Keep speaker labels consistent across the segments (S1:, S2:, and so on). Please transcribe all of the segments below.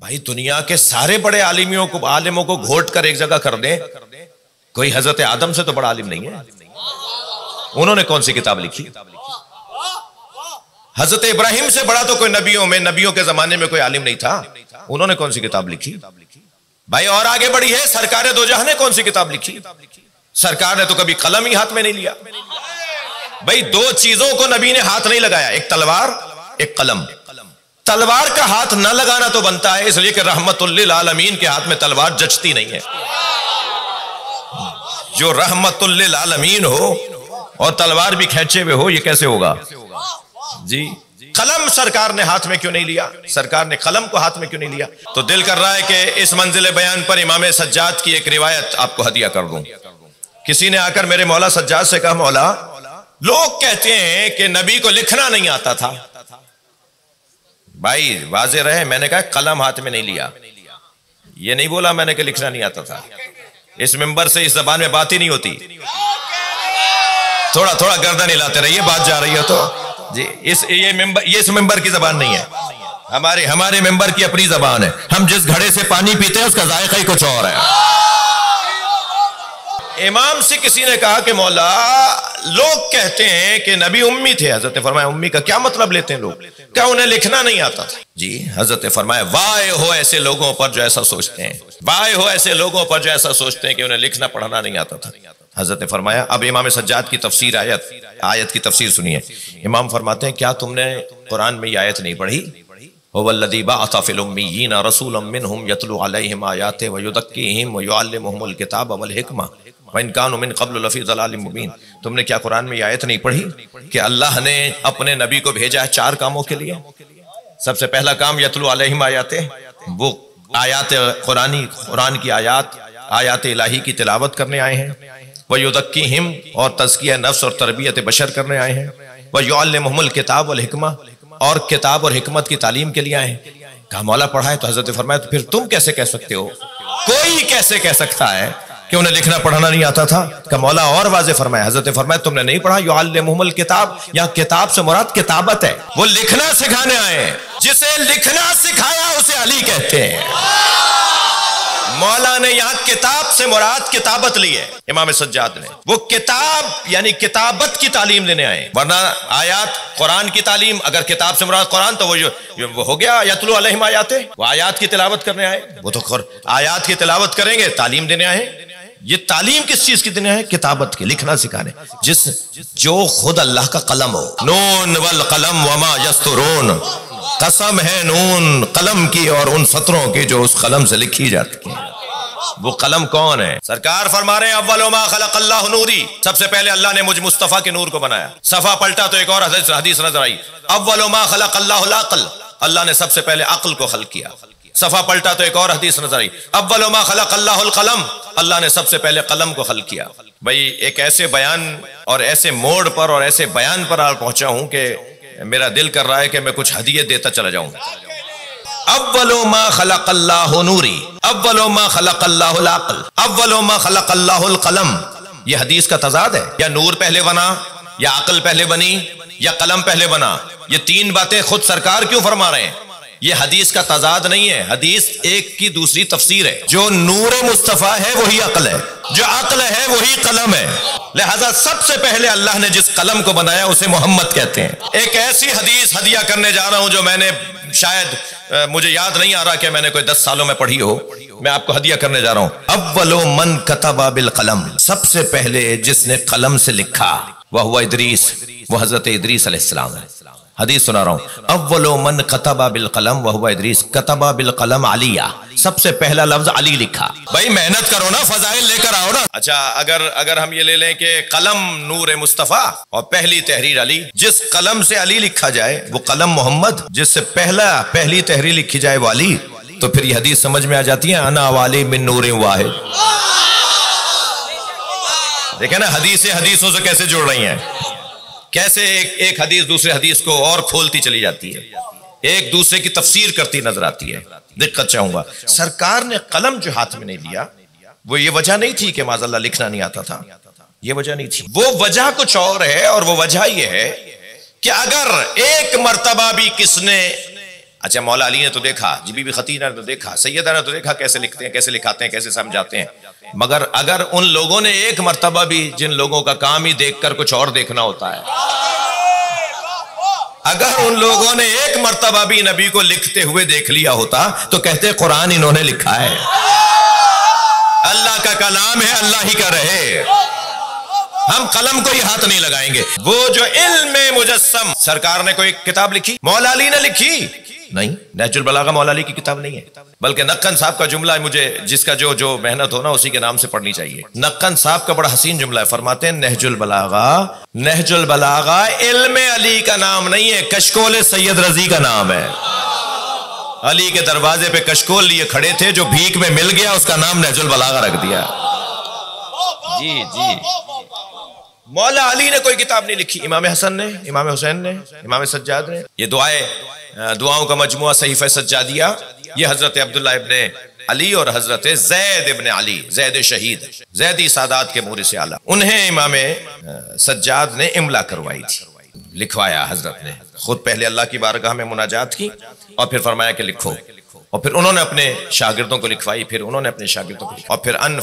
S1: بھائی دنیا کے سارے بڑے عالموں کو گھوٹ کر ایک جگہ کر دیں، کوئی حضرت آدم سے تو بڑا عالم نہیں ہے۔ انہوں نے کون سی کتاب لکھی؟ حضرت ابراہیم سے بڑا تو کوئی نبیوں کے زمانے میں کوئی عالم نہیں تھا، انہوں نے کون سی کتاب لکھی؟ بھائی اور آگے بڑھی ہے، سرکار دو جہاں نے کون سی کتاب لکھی؟ سرکار نے تو کبھی قلم ہی ہاتھ میں نہیں لیا۔ بھئی دو چیزوں کو نبی نے ہاتھ نہیں لگایا، ایک تلوار ایک قلم۔ تلوار کا ہاتھ نہ لگانا تو بنتا ہے، اس لیے کہ رحمت للعالمین کے ہاتھ میں تلوار جچتی نہیں ہے۔ جو رحمت للعالمین ہو اور تلوار بھی کھینچے ہوئے ہو، یہ کیسے ہوگا جی؟ قلم سرکار نے ہاتھ میں کیوں نہیں لیا؟ سرکار نے قلم کو ہاتھ میں کیوں نہیں لیا؟ تو دل کر رہا ہے کہ اس منزل بیان پر امام سجاد کی ایک روایت آپ کو ہدیہ کر دوں۔ کسی نے آ کر میرے مولا سجاد سے کہا، مولا لوگ کہتے ہیں کہ نبی کو لکھنا نہیں آتا تھا۔ بھائی واضح رہے، میں نے کہا قلم ہاتھ میں نہیں لیا، یہ نہیں بولا میں نے کہ لکھنا نہیں آتا تھا۔ اس ممبر سے اس زبان میں بات ہی نہیں ہوتی، تھوڑا تھوڑا گردن ہلاتے رہیے، بات جا رہی ہے تو جی۔ یہ اس ممبر کی زبان نہیں ہے، ہمارے ممبر کی اپنی زبان ہے۔ ہم جس گھڑے سے پانی پیتے ہیں اس کا ذائقہ ہی کچھ اور ہے۔ امام سے کسی نے کہا کہ مولا لوگ کہتے ہیں کہ نبی امی تھے۔ حضرت فرمایا امی کا کیا مطلب لیتے ہیں لوگ؟ کیا انہیں لکھنا نہیں آتا تھا؟ جی۔ حضرت فرمایا وائے ہو ایسے لوگوں پر جو ایسا سوچتے ہیں، وائے ہو ایسے لوگوں پر جو ایسا سوچتے ہیں کہ انہیں لکھنا پڑھنا نہیں آتا تھا۔ حضرت فرمایا اب امام سجاد کی تفسیر آیت کی تفسیر سنیے۔ امام فرماتے ہیں کیا تم نے قرآن میں یہ آیت نہیں پڑھی؟ هو الذی بعث فی الامیین رسولا منہم یتلو علیہم آیاتہ ویزکیہم ویعلمہم الکتاب والحکمہ وَإِن كَانُوا مِن قَبْلُ لَفِي ضَلَالٍ مُبِينٍ۔ تم نے کیا قرآن میں یہ آیت نہیں پڑھی کہ اللہ نے اپنے نبی کو بھیجا ہے 4 کاموں کے لیے؟ سب سے پہلا کام یتلو علیہم آیاتہ، وہ آیات قرآن کی آیات الہی کی تلاوت کرنے آئے ہیں۔ وَيُذَكِّيهِمْ اور تزکیہ نفس اور تربیت بشر کرنے آئے ہیں۔ وَيُعَلِّمُهُمُ الْكِتَابَ وَالْحِکْمَةَ اور کتاب اور حکمت کی تعلیم کے لیے آئے ہیں۔ کہا مولا پڑھا ہے تو حضرت فرمایا تو پھر تم کیسے کہہ سکتے ہو؟ کوئی کیسے کہہ سکتا ہے کہ انہیں لکھنا پڑھنا نہیں آتا تھا؟ کہ مولا اور واضح فرمایا۔ حضرت فرمایا تم نے نہیں پڑھا یعلمہم الکتاب، یا کتاب سے مراد کتابت ہے، وہ لکھنا سکھانے آئے ہیں۔ جسے لکھنا سکھایا اسے علی کہتے ہیں۔ مولا نے یہاں کتاب سے مراد کتابت لی ہے، امام سجاد نے۔ وہ کتاب یعنی کتابت کی تعلیم لینے آئے، ورنہ آیات قرآن کی تعلیم، اگر کتاب سے مراد قرآن تو وہ ہو گیا یتلو علیہم آیاتہ، وہ آیات کی تلاوت کرنے آئے، وہ تو آیات کی تلاوت کریں گے، تعلیم دینے آئے۔ یہ تعلیم کس چیز کی دینے ہے؟ کتابت کی، لکھنا سکھانے، جو خود اللہ کا قلم ہو۔ نون والقلم وما یسطرون، قسم ہے نون قلم کی اور ان سطروں کی جو اس قلم سے لکھی جاتی ہیں۔ وہ قلم کون ہے؟ سرکار فرما رہے ہیں اول ما خلق اللہ نوری، سب سے پہلے اللہ نے مجھ مصطفیٰ کے نور کو بنایا۔ صفحہ پلٹا تو ایک اور حدیث نظر آئی، اول ما خلق اللہ العقل، اللہ نے سب سے پہلے عقل کو خلق کیا۔ صفحہ پلٹا تو ایک اور حدیث نظر آئی، اول ما خلق اللہ القلم، اللہ نے سب سے پہلے قلم کو خلق کیا۔ بھئی ایک ایسے بیان اور ایسے موڑ پر اور ایسے بیان پر آ پہنچا ہوں کہ میرا دل کر رہا ہے کہ میں کچھ ہدیے دیتا چلا جاؤں۔ اول ما خلق اللہ نوری، اول ما خلق اللہ العقل، اول ما خلق اللہ القلم، یہ حدیث کا تضاد ہے۔ یا نور پہلے بنا، یا عقل پہلے بنی، یا قلم پہلے بنا، یہ 3 باتیں خود سرکار کیوں فرما رہے ہیں؟ یہ حدیث کا تضاد نہیں ہے، حدیث ایک کی دوسری تفسیر ہے۔ جو نور مصطفیٰ ہے وہی عقل ہے، جو عقل ہے وہی قلم ہے، لہذا سب سے پہلے اللہ نے جس قلم کو بنایا اسے محمد کہتے ہیں۔ ایک ایسی حدیث ہدیہ کرنے جا رہا ہوں جو میں نے شاید مجھے یاد نہیں آ رہا کہ میں نے کوئی 10 سالوں میں پڑھی ہو، میں آپ کو ہدیہ کرنے جا رہا ہوں۔ اول من کتب بالقلم، سب سے پہلے جس نے قلم سے لکھا وہ ادریس، وہ حضرت ادریس علیہ السلام ہے۔ حدیث سنا رہا ہوں، اول من کتب بالقلم وہو ادریس کتب بالقلم علیہ، سب سے پہلا لفظ علی لکھا۔ بھائی محنت کرو نا، فضائل لے کر آؤ نا۔ اچھا اگر ہم یہ لے لیں کہ قلم نور مصطفیٰ اور پہلی تحریر علی، جس قلم سے علی لکھا جائے وہ قلم محمد، جس سے پہلی تحریر لکھی جائے وہ علی، تو پھر یہ حدیث سمجھ میں آ جاتی ہے، انا والی من نور واحد۔ دیکھیں نا حدیثوں سے کیسے جڑ رہی ہیں، کیسے ایک حدیث دوسرے حدیث کو اور کھولتی چلی جاتی ہے، ایک دوسرے کی تفسیر کرتی نظر آتی ہے۔ دقت چاہوں گا، سرکار نے قلم جو ہاتھ میں نہیں لیا وہ یہ وجہ نہیں تھی کہ معاذ اللہ لکھنا نہیں آتا تھا، یہ وجہ نہیں تھی، وہ وجہ کچھ اور ہے، اور وہ وجہ یہ ہے کہ اگر ایک مرتبہ بھی کس نے اچھا مولا علی نے تو دیکھا، بی بی ختیجہ نے تو دیکھا، سیدہ نے تو دیکھا کیسے لکھتے ہیں، کیسے لکھاتے ہیں، کیسے سمجھاتے ہیں، مگر اگر ان لوگوں نے ایک مرتبہ بھی، جن لوگوں کا کام ہی دیکھ کر کچھ اور دیکھنا ہوتا ہے، اگر ان لوگوں نے ایک مرتبہ بھی نبی کو لکھتے ہوئے دیکھ لیا ہوتا تو کہتے قرآن انہوں نے لکھا ہے، اللہ کا کلام ہے، اللہ ہی کا رہے، ہم قلم کو ہی ہاتھ نہیں لگائیں گے۔ وہ جو علم مجسم، سرکار نے کوئی کتاب لکھی؟ مولا علی نے لکھی؟ نہیں، نہج البلاغہ مولا علی کی کتاب نہیں ہے، بلکہ نقن صاحب کا جملہ ہے، مجھے جس کا جو محنت ہو نا اسی کے نام سے پڑھنی چاہیے۔ نقن صاحب کا بڑا حسین جملہ ہے، فرماتے ہیں نہج البلاغہ علم علی کا نام نہیں ہے، کشکول سید رضی کا نام ہے۔ علی کے دروازے پہ کشکول لیے کھڑے تھے، جو بھیک میں مل گیا اس کا نام نہج البلاغہ رکھ دیا۔ جی جی، مولا علی نے کوئی کتاب نہیں لکھی، امام حسن نے، امام حسین نے، امام سجاد نے۔ یہ دعاؤں کا مجموعہ صحیفہ سجادیہ، یہ حضرت عبداللہ ابن علی اور حضرت زید ابن علی، زید شہید، زیدی سادات کے مورث اعلیٰ، انہیں امام سجاد نے املا کروائی تھی، لکھوایا حضرت نے خود، پہلے اللہ کی بارگاہ میں مناجات کی اور پھر فرمایا کہ لکھو، اور پھر انہوں نے اپنے شاگردوں کو لکھوائی، پھر انہوں نے اپنے شاگردوں کو لکھوائی، اور پھر ان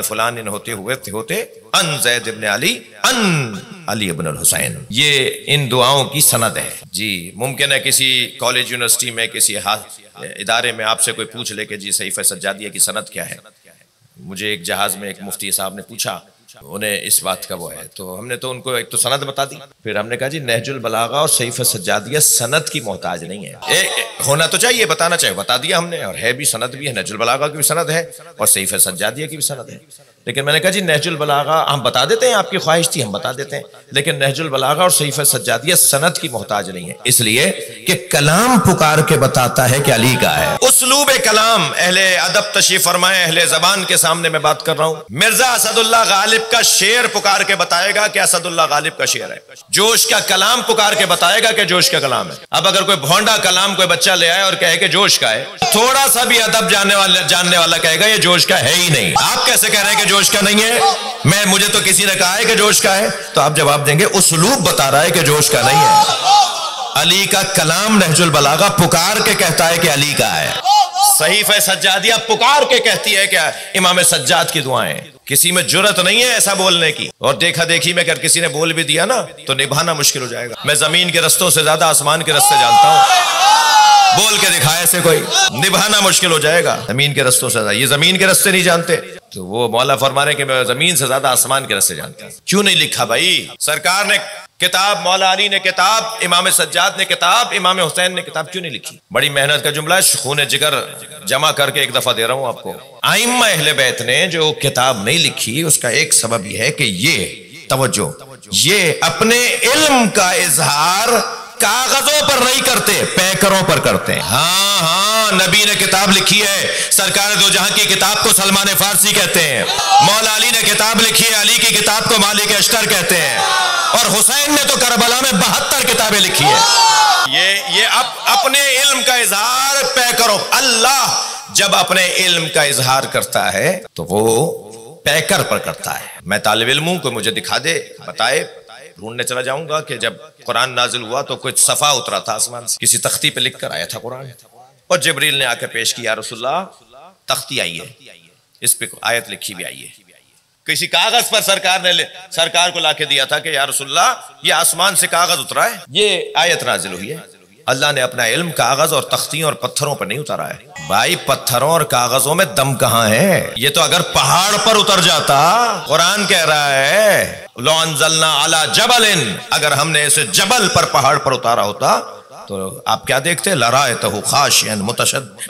S1: فلان ہوتے ہوتے ان زید ابن علی، ان علی ابن الحسین، یہ ان دعاؤں کی سند ہے۔ جی ممکن ہے کسی کالج یونیورسٹی میں، کسی ادارے میں آپ سے کوئی پوچھ لے کہ جی صحیفہ سجادیہ کی سند کیا ہے۔ مجھے ایک جہاز میں ایک مفتی صاحب نے پوچھا، انہیں اس بات کا وہ ہے، تو ہم نے تو ان کو ایک تو سند بتا دی، پھر ہم نے کہا جی نہج البلاغہ اور صحیفہ سجادیہ سند کی محتاج نہیں ہے، ہونا تو چاہیے، بتانا چاہیے، بتا دیا ہم نے، اور ہے بھی، سند بھی ہے، نہج البلاغہ کی بھی سند ہے اور صحیفہ سجادیہ کی بھی سند ہے۔ لیکن میں نے کہا جی نہج البلاغہ ہم بتا دیتے ہیں، آپ کی خواہش تھی ہم بتا دیتے ہیں، لیکن نہج البلاغہ اور صحیفہ سجادیہ سند کی محتاج نہیں ہے، اس لیے کہ کلام پکار کے بتاتا ہے کہ علی کا ہے۔ اسلوب کلام، اہل ادب تشریف فرمائے، اہل زبان کے سامنے میں بات کر رہا ہوں، مرزا اسد اللہ غالب کا شعر پکار کے بتائے گا کہ اسد اللہ غالب کا شعر ہے، جوش کا کلام پکار کے بتائے گا کہ جوش کا کلام ہے۔ اب اگر کوئی بھونڈا کلام کوئی بچہ لے آئے اور کہے کہ جوش کا ہے، تھوڑا سا بھی ادب جاننے والا کہے گا یہ جوش کا ہے ہی نہیں، آپ کیسے کہہ رہے ہیں کہ جوش کا نہیں ہے؟ مجھے تو کسی نے کہا ہے کہ جوش کا ہے، تو آپ جواب دیں گے اسلوب بتا رہا ہے کہ جوش کا نہیں ہے۔ علی کا کلام نہج البلاغہ پکار کے کہتا ہے کہ علی کا ہے، صحیفہ سجادیہ پکار کے کہتی ہے کہ امام سجاد کی دعائیں، کسی میں جرت نہیں ہے ایسا بولنے کی، اور دیکھا دیکھی میں اگر کسی نے بول بھی دیا نا تو نبھانا مشکل ہو جائے گا۔ میں زمین کے رستوں سے زیادہ آسمان کے رستے جانتا ہوں، بول کے دکھائے سے کوئی نبھانا مشکل ہو جائے گا، زمین کے رستوں سے زیادہ، یہ زمین کے رستے نہیں جانتے، تو وہ مولا فرما رہے ہیں کہ میں زمین سے زیادہ آسمان کے رستے جانتا ہوں۔ کیوں نہیں لکھا بھائی؟ سرکار نے کتاب، مولا علی نے کتاب، امام سجاد نے کتاب، امام حسین نے کتاب کیوں نہیں لکھی؟ بڑی محنت کا جملہ ہے، خون جگر جمع کر کے ایک دفعہ دے رہا ہوں آپ کو۔ ائمہ اہل بیت نے جو کتاب نہیں لکھی اس کا ایک سبب یہ ہے کہ یہ توجہ، یہ اپنے علم کا اظہار کاغذوں پر نہیں کرتے، پیکروں پر کرتے ہیں۔ ہاں نبی نے کتاب لکھی ہے، سرکار دو جہاں کی کتاب کو سلمان فارسی کہتے ہیں، مولا علی نے کتاب لکھی ہے، علی کی کتاب کو مالک اشتر کہتے ہیں، اور حسین نے تو کربلا میں 72 کتابیں لکھی ہیں۔ یہ اپنے علم کا اظہار پیکروں، اللہ جب اپنے علم کا اظہار کرتا ہے تو وہ پیکر پر کرتا ہے۔ میں طالب علم ہوں، کوئی مجھے دکھا دے، بتائے، ڈھونڈنے چلا جاؤں گا کہ جب قرآن نازل ہوا تو کچھ صفحہ اترا تھا آسمان سے، کسی تختی پہ لکھ کر آیا تھا قرآن، اور جبریل نے آ کے پیش کیا، رسول اللہ تختی آئی ہے، اس پہ آیت لکھی بھی آئی ہے، کسی کاغذ پر سرکار کو لا کے دیا تھا کہ یا رسول اللہ یہ آسمان سے کاغذ اترا ہے، یہ آیت نازل ہوئی ہے۔ اللہ نے اپنا علم کاغذ اور تختیوں اور پتھروں پر نہیں اتارا ہے بھائی، پتھروں اور کاغذوں میں دم کہاں ہے؟ یہ تو اگر پہاڑ پر اتر جاتا، قرآن کہہ رہا ہے لو انزلنا علی جبل، اگر ہم نے اسے جبل پر، پہاڑ پر اتارا ہوتا تو آپ کیا دیکھتے؟ لرائتہ خاشعا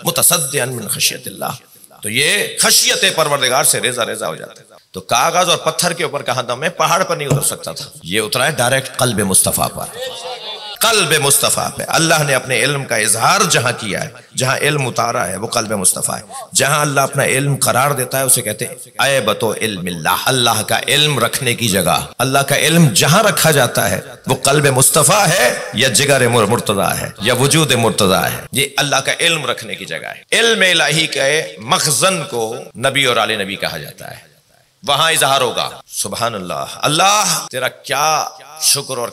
S1: متصدعا من خشیت اللہ، تو یہ خشیت پروردگار سے ریزہ ریزہ ہو جاتا ہے۔ تو کاغذ اور پتھر کے اوپر کہاں دم ہے؟ پہاڑ پر نہیں اتر سکتا تھا، یہ اترا ہے ڈائریکٹ قلب مصطفیٰ پر، قلب مصطفیٰ پہ۔ اللہ نے اپنے علم کا اظہار جہاں کیا ہے، جہاں علم اتارا ہے وہ قلب مصطفیٰ ہے، جہاں اللہ اپنا علم قرار دیتا ہے اسے کہتے ہیں ایبت و علم اللہ، اللہ کا علم رکھنے کی جگہ، اللہ کا علم جہاں رکھا جاتا ہے وہ قلب مصطفیٰ ہے یا جگر مرتضیٰ ہے یا وجود مرتضیٰ ہے، یہ اللہ کا علم رکھنے کی جگہ ہے۔ علم الہی کے مخزن کو نبی اور آل نبی کہا جاتا ہے، وہاں اظہار ہوگا۔ سبحان اللہ، اللہ تیرا کیا شکر اور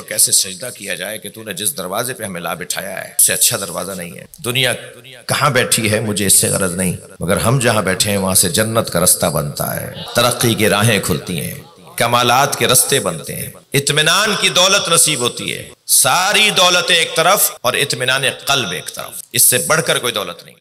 S1: کیسے سجدہ کیا جائے کہ تو نے جس دروازے پہ ہمیں لا بٹھایا ہے اس سے اچھا دروازہ نہیں ہے۔ دنیا کہاں بیٹھی ہے مجھے اس سے غرض نہیں، مگر ہم جہاں بیٹھے ہیں وہاں سے جنت کا رستہ بنتا ہے، ترقی کی راہیں کھلتی ہیں، کمالات کے رستے بنتے ہیں، اطمینان کی دولت نصیب ہوتی ہے۔ ساری دولت ایک طرف اور اطمینان قلب ایک طرف، اس سے بڑھ کر کوئی دولت نہیں۔